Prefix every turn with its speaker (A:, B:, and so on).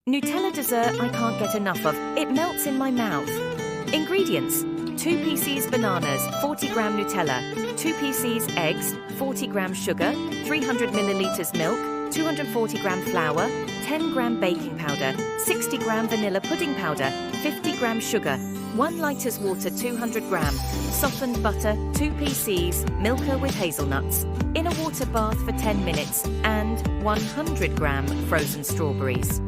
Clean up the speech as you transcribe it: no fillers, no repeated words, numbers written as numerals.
A: Nutella dessert I can't get enough of. It melts in my mouth. Ingredients: 2 pieces bananas, 40-gram Nutella, 2 pieces eggs, 40-gram sugar, 300 milliliters milk, 240-gram flour, 10-gram baking powder, 60-gram vanilla pudding powder, 50-gram sugar, 1 litres water 200-gram, softened butter 2 pieces, milka with hazelnuts, in a water bath for 10 minutes, and 100-gram frozen strawberries.